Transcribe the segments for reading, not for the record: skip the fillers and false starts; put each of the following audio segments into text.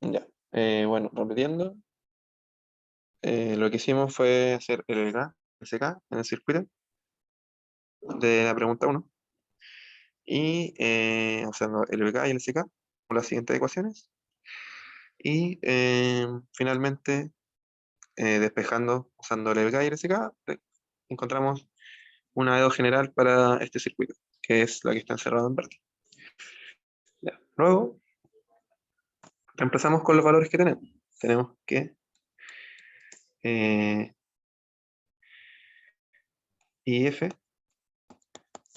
Ya. Bueno, repitiendo, lo que hicimos fue hacer el LK, SK en el circuito de la pregunta uno y usando el LK y el SK con las siguientes ecuaciones y finalmente despejando usando el LK y el SK encontramos una EO general para este circuito, que es la que está encerrada en verde. Ya. Luego reemplazamos con los valores que tenemos. Tenemos que eh, IF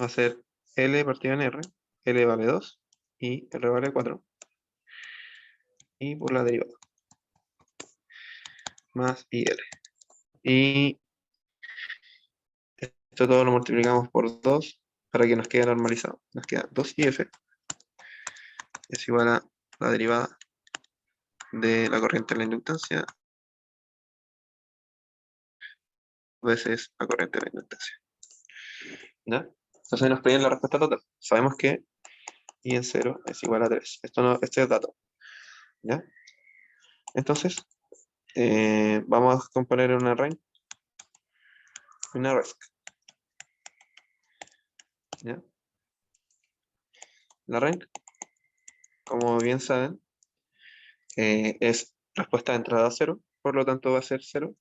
va a ser L partido en R, L vale 2 y R vale 4, y por la derivada, más IL. Y esto todo lo multiplicamos por 2 para que nos quede normalizado. Nos queda 2IF es igual a la derivada de la corriente en la inductancia veces la corriente en la inductancia. ¿Ya? Entonces nos pedían la respuesta total. Sabemos que I en 0 es igual a 3. Esto no, este es dato. ¿Ya? Entonces, vamos a componer una range y una resc. ¿Ya? La range, como bien saben, es respuesta de entrada a 0, por lo tanto va a ser 0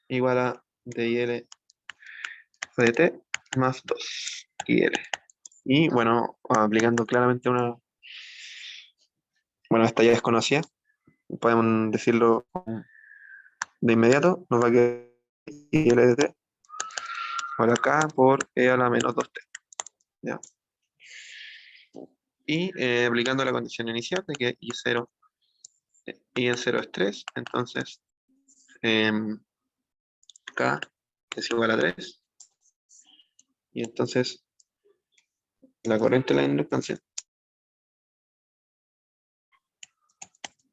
igual a DIL de t más 2 IL. Y bueno, aplicando claramente bueno, esta ya es conocida, podemos decirlo de inmediato, nos va a quedar IL de t por acá por E a la menos 2t. ¿Ya? Y aplicando la condición inicial de que I0, I en 0 es 3, entonces K es igual a 3, y entonces la corriente de la inductancia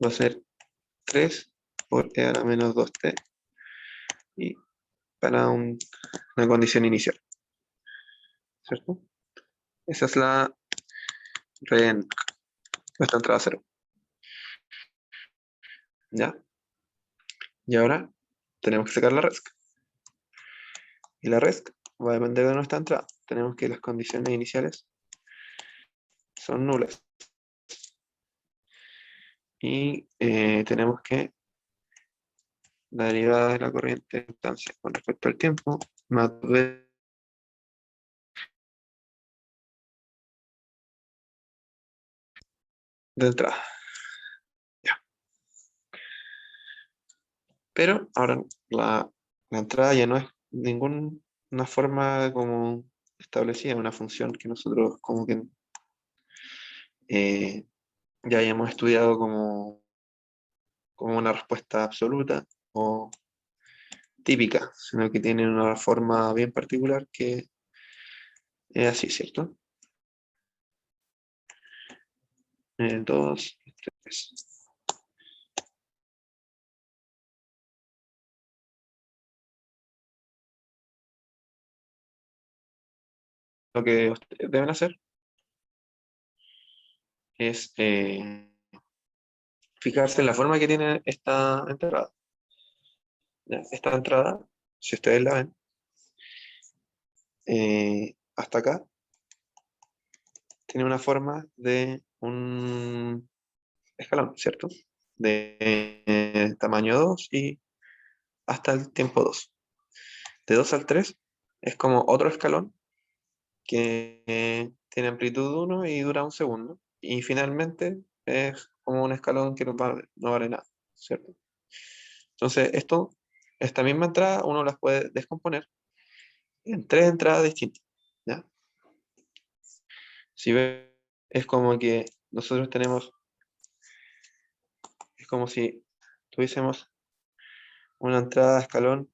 va a ser 3 por E a la menos 2t y para una condición inicial, ¿cierto? Esa es la red, nuestra entrada a cero, ¿ya? Y ahora tenemos que sacar la resc. Y la resc va a depender de nuestra entrada. Tenemos que las condiciones iniciales son nulas. Y tenemos que la derivada de la corriente de inductancia con respecto al tiempo más de entrada. Ya. Pero ahora la entrada ya no es ninguna forma como establecida, una función que nosotros como que eh, ya hayamos estudiado como una respuesta absoluta o típica, sino que tiene una forma bien particular que es así, ¿cierto? 2, 3. Lo que ustedes deben hacer es fijarse en la forma que tiene esta entrada. ¿Ya? Esta entrada, si ustedes la ven, hasta acá, tiene una forma de un escalón, ¿cierto? De tamaño 2 y hasta el tiempo 2. De 2 al 3 es como otro escalón que tiene amplitud 1 y dura un segundo. Y finalmente es como un escalón que no vale nada, ¿cierto? Entonces, esta misma entrada uno las puede descomponer en tres entradas distintas, ¿ya? Si ves, es como que nosotros tenemos, es como si tuviésemos una entrada a escalón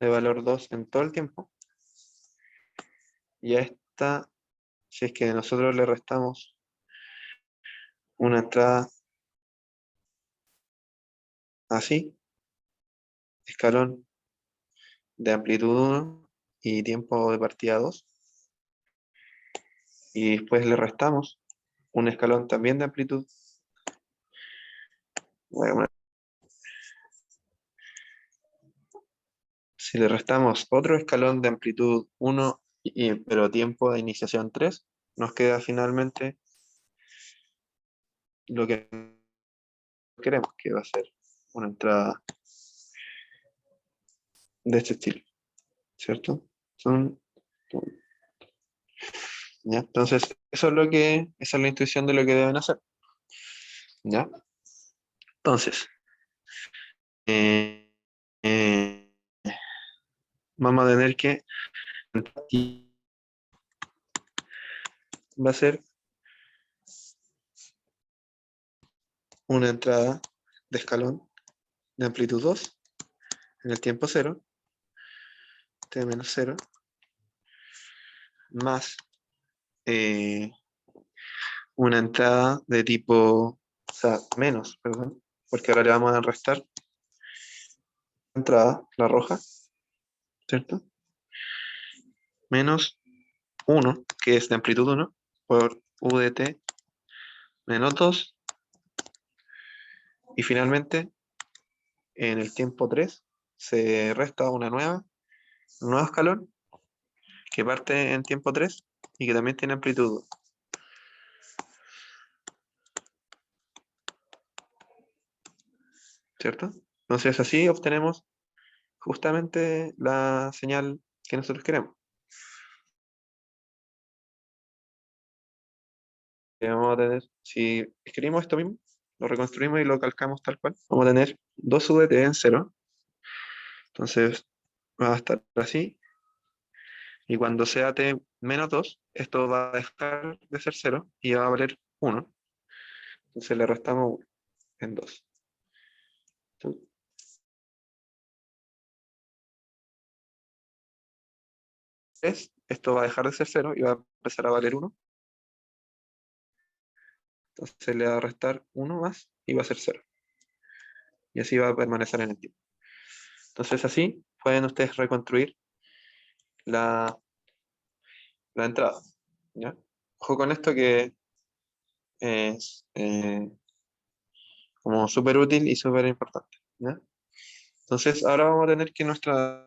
de valor 2 en todo el tiempo, y a esta, si es que nosotros le restamos una entrada así, escalón de amplitud 1 y tiempo de partida 2, y después le restamos un escalón también de amplitud Voy a poner- Si le restamos otro escalón de amplitud 1, pero tiempo de iniciación 3, nos queda finalmente lo que queremos, que va a ser una entrada de este estilo, ¿cierto? Son, ¿ya? Entonces, esa es la intuición de lo que deben hacer, ¿ya? Entonces, eh, eh, vamos a tener que va a ser una entrada de escalón de amplitud 2 en el tiempo 0, t menos 0, más eh, una entrada de tipo, o sea, menos, perdón, porque ahora le vamos a restar entrada, la roja, ¿cierto? Menos 1, que es de amplitud 1, por u de t menos 2, y finalmente en el tiempo 3 se resta un nuevo escalón que parte en tiempo 3 y que también tiene amplitud 2, ¿cierto? Entonces así obtenemos justamente la señal que nosotros queremos. Vamos a tener, si escribimos esto mismo, lo reconstruimos y lo calcamos tal cual, vamos a tener 2 UDT en 0, entonces va a estar así, y cuando sea t menos 2, esto va a dejar de ser 0 y va a valer 1, entonces le restamos 1 en 2. Entonces, esto va a dejar de ser 0 y va a empezar a valer 1, entonces le va a restar 1 más y va a ser 0, y así va a permanecer en el tiempo. Entonces así pueden ustedes reconstruir la, la entrada, ¿ya? Ojo con esto que es como súper útil y súper importante, ¿ya? Entonces ahora vamos a tener que nuestra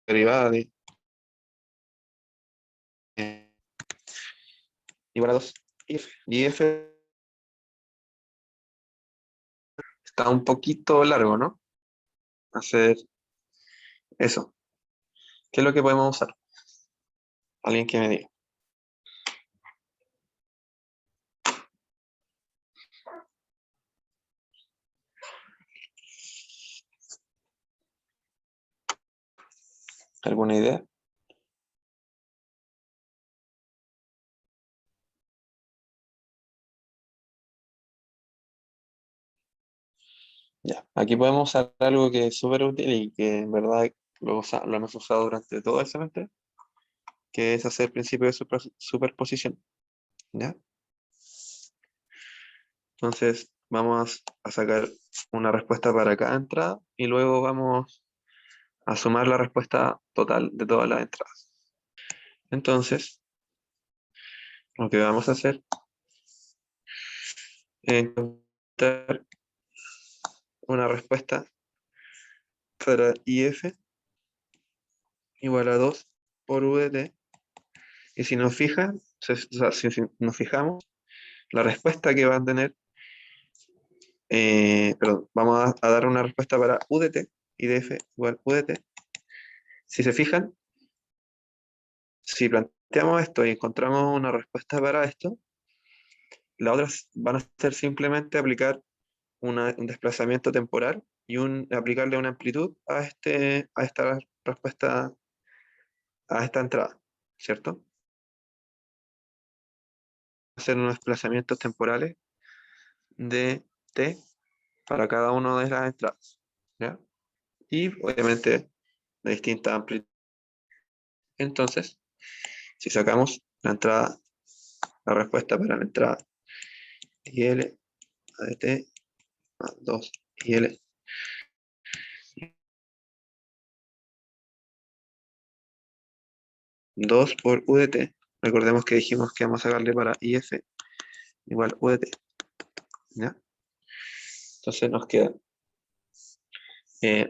derivada de eh, igual a 2 if, y f está un poquito largo, ¿no? Hacer eso. ¿Qué es lo que podemos usar? Alguien que me diga. ¿Alguna idea? Ya. Aquí podemos usar algo que es súper útil y que en verdad lo hemos usado durante todo el semestre, que es hacer principio de superposición, ¿ya? Entonces vamos a sacar una respuesta para cada entrada y luego vamos a sumar la respuesta total de todas las entradas. Entonces, lo que vamos a hacer es encontrar una respuesta para IF igual a 2 por U de t. Y si nos fijan, o sea, si nos fijamos, la respuesta que va a tener, perdón, vamos a dar una respuesta para U de t y de F igual U de t. Si se fijan, si planteamos esto y encontramos una respuesta para esto, las otras van a ser simplemente aplicar un desplazamiento temporal y aplicarle una amplitud a esta respuesta, a esta entrada, ¿cierto? Hacer unos desplazamientos temporales de t para cada una de las entradas, ¿ya? Y obviamente de distinta amplitud. Entonces, si sacamos la respuesta para la entrada IL a de t más 2 IL 2 por UDT. Recordemos que dijimos que vamos a sacarle para IF igual UDT. ¿Ya? Entonces nos queda.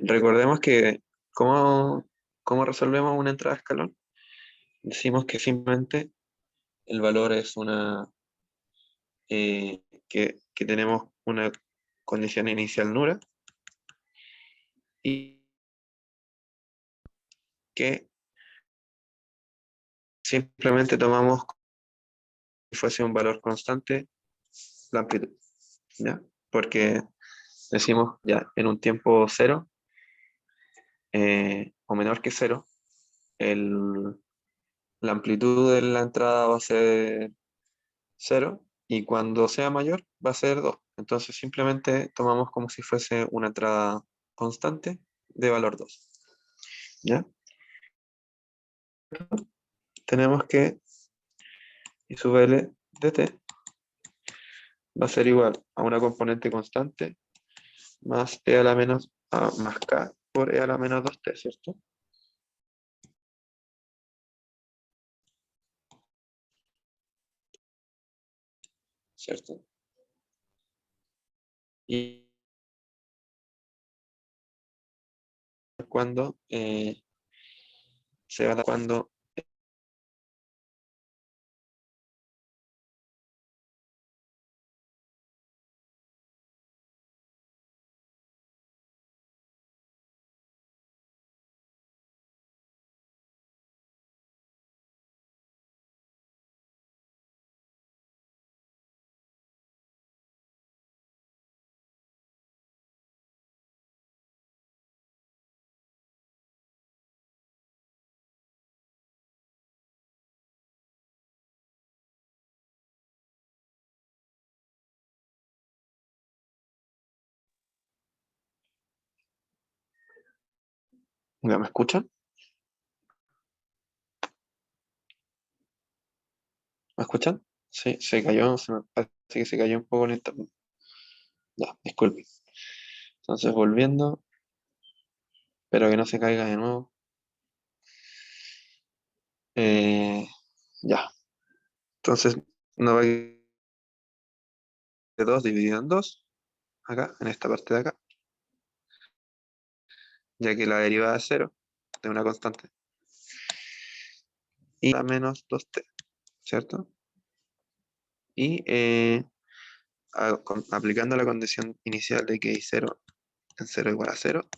Recordemos que ¿cómo resolvemos una entrada a escalón? Decimos que simplemente el valor es que tenemos una condición inicial nula y que simplemente tomamos como si fuese un valor constante la amplitud, ¿ya? Porque decimos ya en un tiempo cero o menor que cero, el, la amplitud de la entrada va a ser cero y cuando sea mayor va a ser 2. Entonces simplemente tomamos como si fuese una entrada constante de valor 2. ¿Ya? Tenemos que I sub L de t va a ser igual a una componente constante más e a la menos a más k por e a la menos 2t, ¿cierto? ¿Cierto? Y cuando se va a dar cuando ¿ya me escuchan? ¿Me escuchan? Sí, se cayó, se me parece que se cayó un poco el internet. Ya, disculpe. Entonces volviendo, espero que no se caiga de nuevo. Ya, entonces no va a ir de 2 dividido en 2, acá, en esta parte de acá, ya que la derivada es cero de una constante, y a menos 2t, ¿cierto? Y aplicando la condición inicial de que i0 en 0 igual a 0,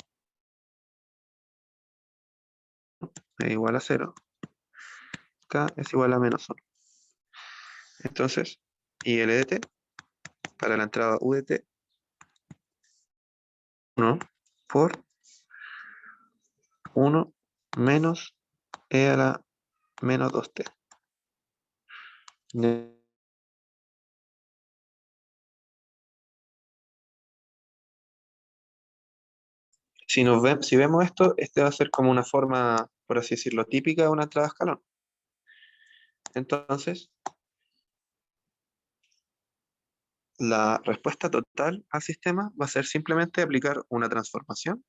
es igual a 0, k es igual a menos 1. Entonces, I L de t para la entrada U de t, 1 por 1 menos e a la menos 2t. Si vemos esto, este va a ser como una forma, por así decirlo, típica de una entrada a escalón. Entonces, la respuesta total al sistema va a ser simplemente aplicar una transformación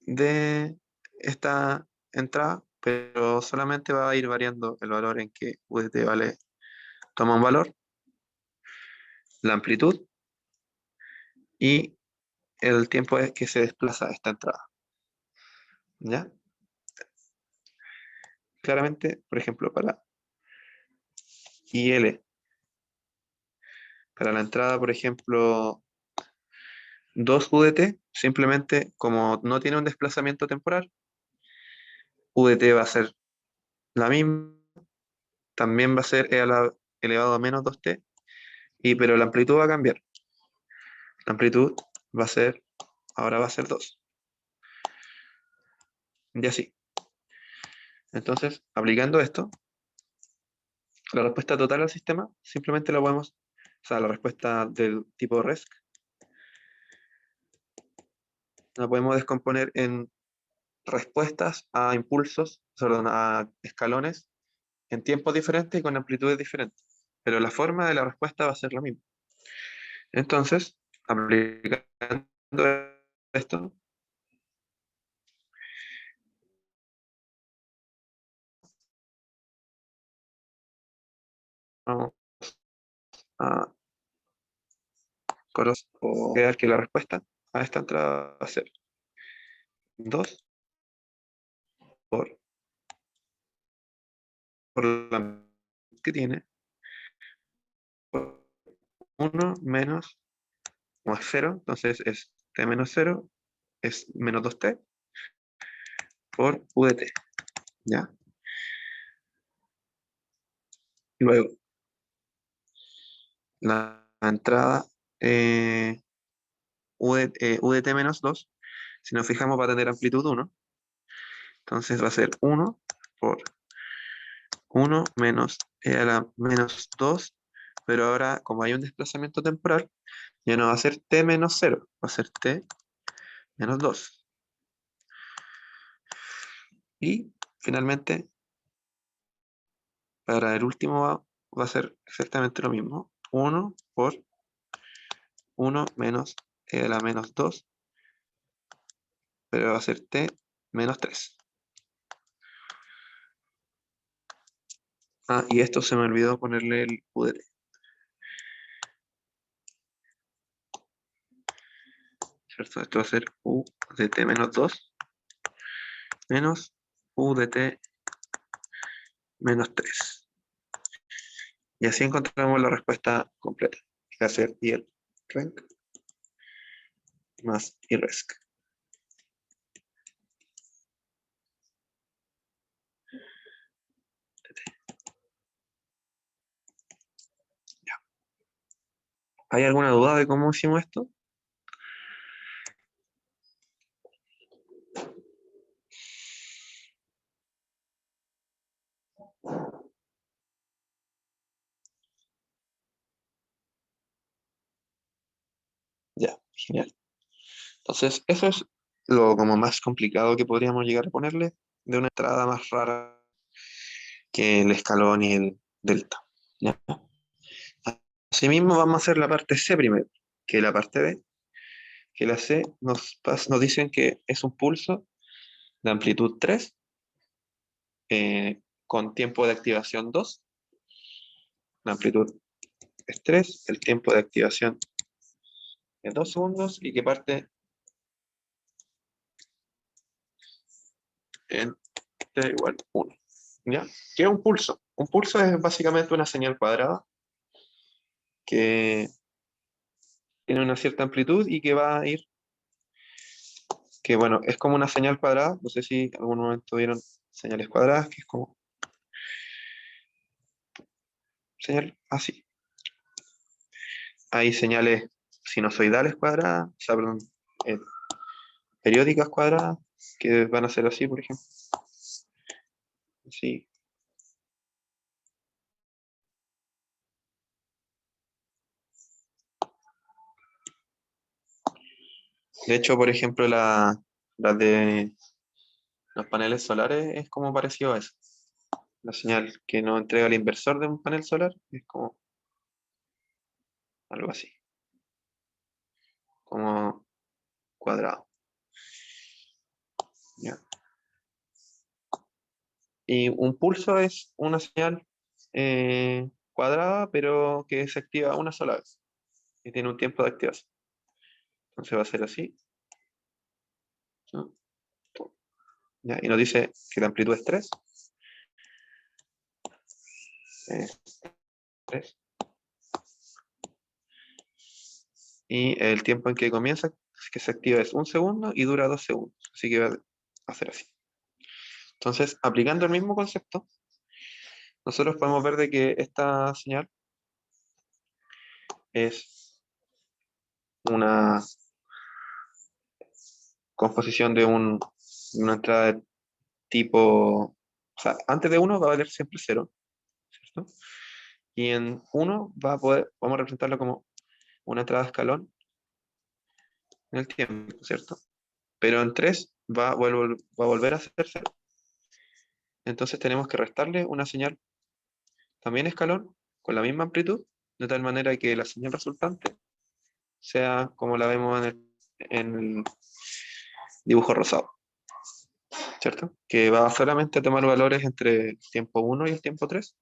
de esta entrada, pero solamente va a ir variando el valor en que U de t vale, toma un valor, la amplitud y el tiempo es que se desplaza esta entrada. ¿Ya? Claramente, por ejemplo, para IL, para la entrada, por ejemplo, 2 UDT, simplemente como no tiene un desplazamiento temporal, UDT va a ser la misma, también va a ser e a la elevado a menos 2t, pero la amplitud va a cambiar. La amplitud va a ser, ahora va a ser 2. Y así. Entonces, aplicando esto, la respuesta total al sistema simplemente la podemos, o sea, la respuesta del tipo RESC, la podemos descomponer en respuestas a impulsos, perdón, a escalones en tiempos diferentes y con amplitudes diferentes. Pero la forma de la respuesta va a ser la misma. Entonces, aplicando esto, vamos a o quedar que la respuesta a esta entrada va a ser 2 por, por la que tiene, por 1 menos, como es 0, entonces es t menos 0, es menos 2t por u de t, ¿ya? Y luego, la entrada u de t menos 2, si nos fijamos va a tener amplitud 1, entonces va a ser 1 por 1 menos e a la menos 2, pero ahora como hay un desplazamiento temporal, ya no va a ser t menos 0, va a ser t menos 2. Y finalmente, para el último va a ser exactamente lo mismo. 1 por 1 menos e a la menos 2, pero va a ser t menos 3. Ah, y esto se me olvidó ponerle el u de t, ¿cierto? Esto va a ser u de t menos 2 menos u de t menos 3. Y así encontramos la respuesta completa, que va a ser y el renk más y resc. ¿Hay alguna duda de cómo hicimos esto? Ya, genial. Entonces, eso es lo como más complicado que podríamos llegar a ponerle de una entrada más rara que el escalón y el delta. ¿Ya? Asimismo, vamos a hacer la parte C primero, que la parte B, que la C nos dicen que es un pulso de amplitud 3 con tiempo de activación 2. La amplitud es 3, el tiempo de activación es 2 segundos y que parte en t igual 1. ¿Ya? ¿Qué es un pulso? Un pulso es básicamente una señal cuadrada que tiene una cierta amplitud y que va a ir, que bueno, es como una señal cuadrada, no sé si en algún momento vieron señales cuadradas, que es como señal así. Hay señales sinusoidales cuadradas, o sea, perdón, eh, periódicas cuadradas, que van a ser así, por ejemplo. Sí. De hecho, por ejemplo, la de los paneles solares es como parecido a eso. La señal que nos entrega el inversor de un panel solar es como algo así, como cuadrado. ¿Ya? Y un pulso es una señal cuadrada, pero que se activa una sola vez y tiene un tiempo de activación. Entonces va a ser así, ¿no? ¿Ya? Y nos dice que la amplitud es 3. eh, 3, y el tiempo en que comienza, que se activa es 1 segundo y dura 2 segundos. Así que va a ser así. Entonces, aplicando el mismo concepto, nosotros podemos ver de que esta señal es una composición de una entrada de tipo, o sea, antes de 1 va a valer siempre 0, ¿cierto? Y en 1 vamos a representarlo como una entrada de escalón en el tiempo, ¿cierto? Pero en 3 va a volver a ser 0. Entonces tenemos que restarle una señal también escalón con la misma amplitud, de tal manera que la señal resultante sea como la vemos en el dibujo rosado, ¿cierto? Que va solamente a tomar valores entre el tiempo 1 y el tiempo 3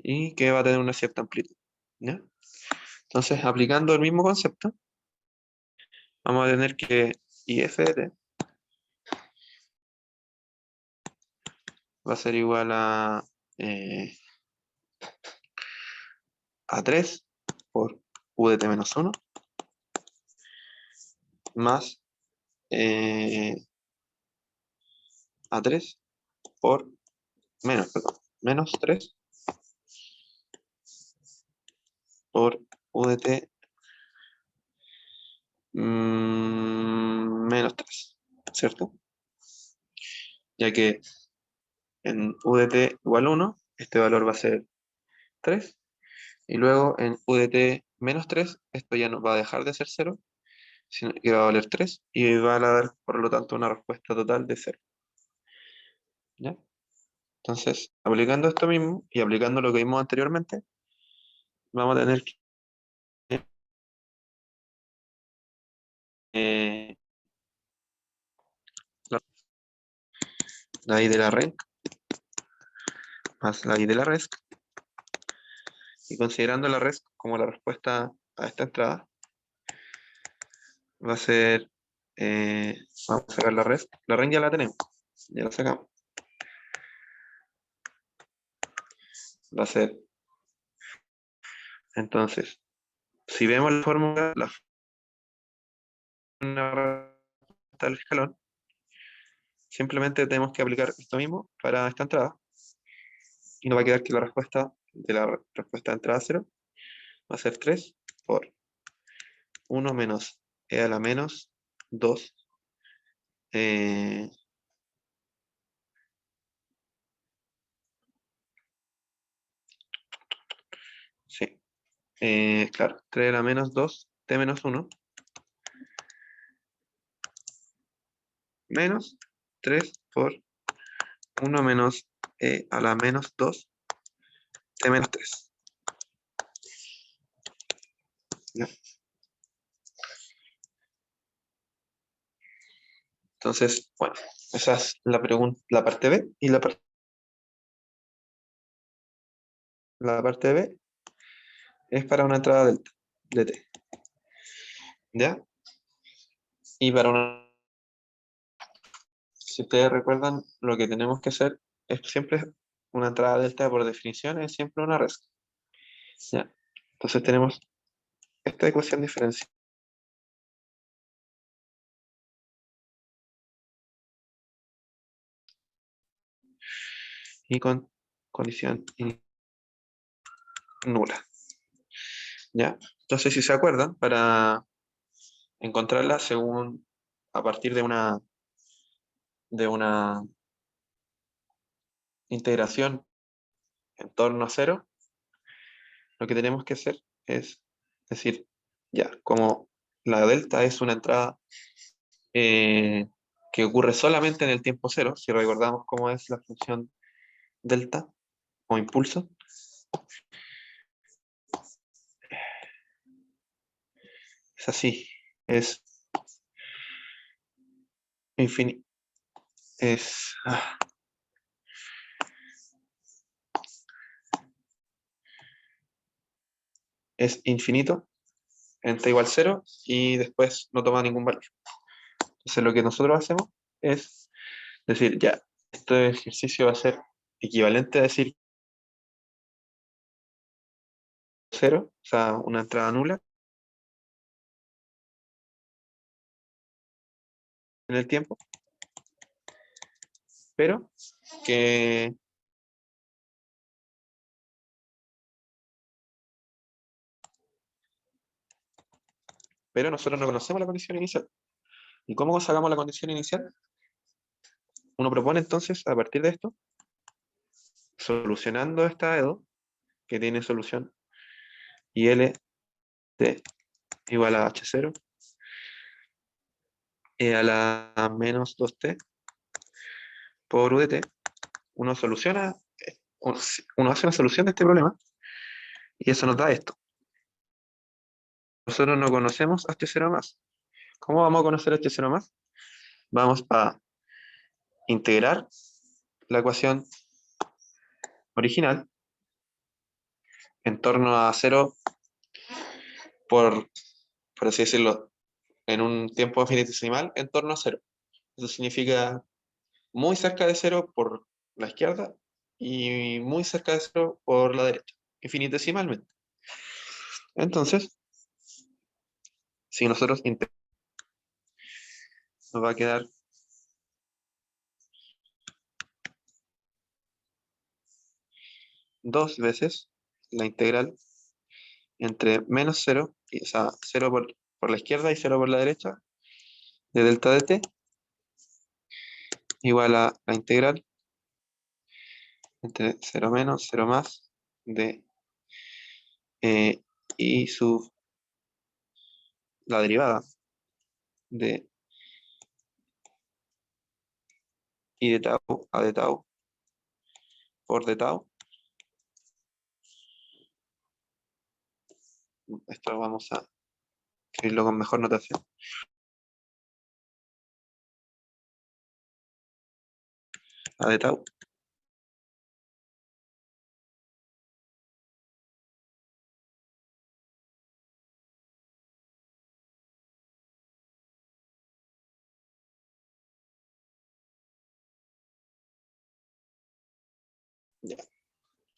y que va a tener una cierta amplitud. ¿Ya? Entonces, aplicando el mismo concepto, vamos a tener que IF de t va a ser igual a 3 por U de t menos 1 más a 3 por menos 3 por U de t menos 3, ¿cierto? Ya que en U de t igual 1, este valor va a ser 3, y luego en U de t menos 3, esto ya no va a dejar de ser 0, sino que va a valer 3, y va a dar, por lo tanto, una respuesta total de 0. ¿Ya? Entonces, aplicando esto mismo, y aplicando lo que vimos anteriormente, vamos a tener que eh, la, la I de la RENC más la I de la RESC, y considerando la RESC como la respuesta a esta entrada, va a ser, vamos a sacar la RESC, la RENC ya la tenemos, ya la sacamos, va a ser, entonces, si vemos la fórmula del escalón, simplemente tenemos que aplicar esto mismo para esta entrada, y nos va a quedar que la respuesta de la respuesta de entrada 0 va a ser 3 por 1 menos e a la menos 2, sí, claro, 3 a la menos 2, t menos 1, menos 3 por 1 menos e a la menos 2, t menos 3. ¿Ya? Entonces, bueno, esa es la pregunta, la parte B, y la parte B es para una entrada delta de t. ¿Ya? Y para una, si ustedes recuerdan, lo que tenemos que hacer es siempre una entrada delta por definición es siempre una RESC. ¿Ya? Entonces tenemos esta ecuación diferencial y con condición nula. ¿Ya? Entonces, si se acuerdan, para encontrarla según a partir de una integración en torno a cero, lo que tenemos que hacer es decir, ya, como la delta es una entrada eh, que ocurre solamente en el tiempo cero, si recordamos cómo es la función delta o impulso, es así, es infinito, es, es infinito en t igual cero y después no toma ningún valor. Entonces lo que nosotros hacemos es decir, ya, este ejercicio va a ser equivalente a decir cero, o sea, una entrada nula en el tiempo, pero que nosotros no conocemos la condición inicial. ¿Y cómo sacamos la condición inicial? Uno propone entonces, a partir de esto, solucionando esta EDO, que tiene solución IL t igual a H0, e a la menos 2t por U de t, uno soluciona, uno hace una solución de este problema, y eso nos da esto. Nosotros no conocemos H0 más. ¿Cómo vamos a conocer H0 más? Vamos a integrar la ecuación original en torno a cero por así decirlo, en un tiempo infinitesimal en torno a cero. Eso significa muy cerca de cero por la izquierda y muy cerca de cero por la derecha, infinitesimalmente. Entonces, si nosotros nos va a quedar dos veces la integral entre menos cero, o sea, cero por la izquierda y cero por la derecha, de delta de t, igual a la integral entre cero menos, cero más, de y sub la derivada de y de tau a de tau por de tau. Esto vamos a escribirlo con mejor notación. A de tau. Ya.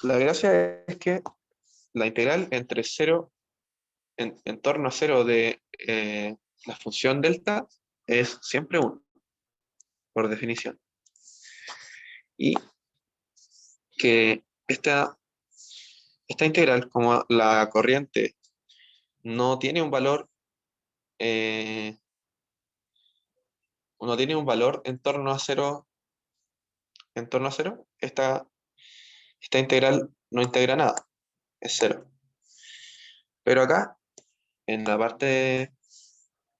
La gracia es que la integral entre cero, en torno a cero de la función delta es siempre 1, por definición. Y que esta integral, como la corriente no tiene un valor, eh, no tiene un valor en torno a cero, esta integral no integra nada, es cero. Pero acá, en la parte,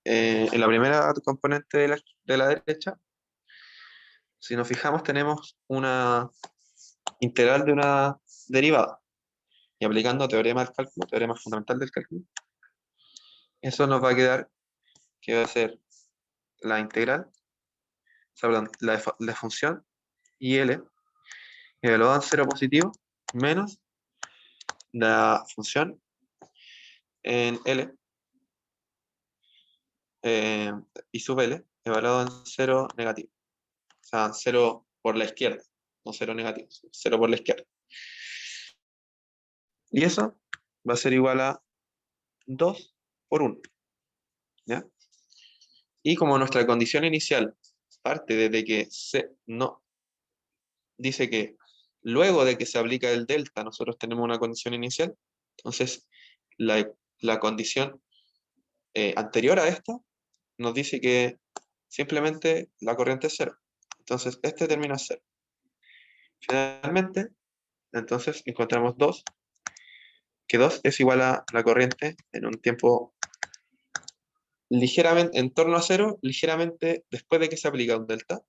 en la primera componente de la derecha, si nos fijamos, tenemos una integral de una derivada. Y aplicando teorema del cálculo, teorema fundamental del cálculo, eso nos va a quedar que va a ser la integral, o sea, perdón, la función y L evaluada en cero positivo menos la función en L eh, y sub L evaluado en cero negativo. O sea, cero por la izquierda, no cero negativo, cero por la izquierda. Y eso va a ser igual a 2 por 1. ¿Ya? Y como nuestra condición inicial parte desde que no dice que luego de que se aplica el delta nosotros tenemos una condición inicial, entonces la condición anterior a esta nos dice que simplemente la corriente es cero. Entonces este término es cero. Finalmente, entonces encontramos 2, que 2 es igual a la corriente en un tiempo ligeramente en torno a cero, ligeramente después de que se aplica un delta.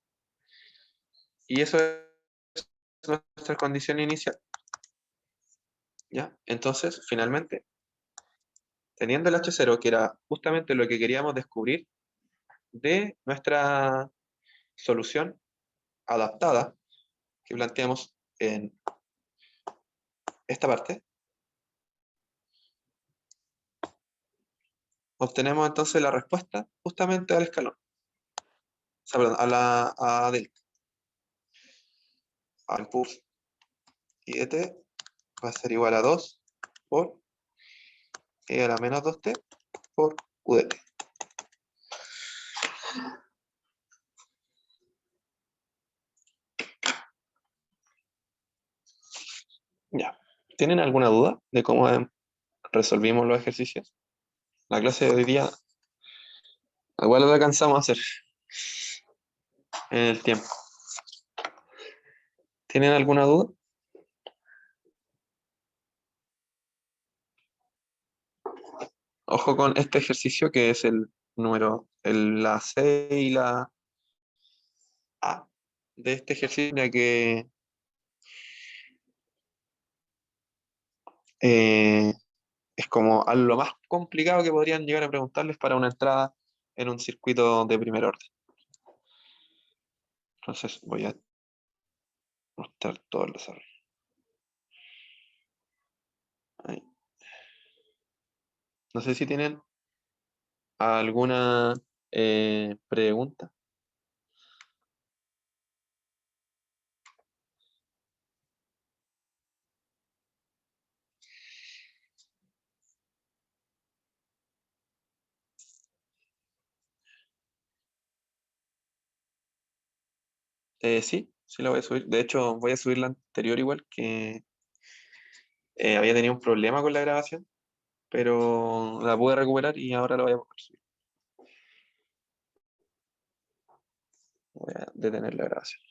Y eso es nuestra condición inicial. ¿Ya? Entonces, finalmente, teniendo el H0, que era justamente lo que queríamos descubrir de nuestra solución adaptada que planteamos en esta parte, obtenemos entonces la respuesta justamente al escalón, o sea, perdón, a delta, al pulso. Y de t va a ser igual a 2 por e a la menos 2t por u de t. Ya. ¿Tienen alguna duda de cómo resolvimos los ejercicios? La clase de hoy día igual lo alcanzamos a hacer en el tiempo. ¿Tienen alguna duda? Ojo con este ejercicio que es el número, la C y la A de este ejercicio, ya que eh, es como a lo más complicado que podrían llegar a preguntarles para una entrada en un circuito de primer orden. Entonces voy a mostrar todo el desarrollo. No sé si tienen alguna pregunta. Sí, sí la voy a subir. De hecho, voy a subir la anterior igual, que había tenido un problema con la grabación, pero la pude recuperar y ahora la voy a poder subir. Voy a detener la grabación.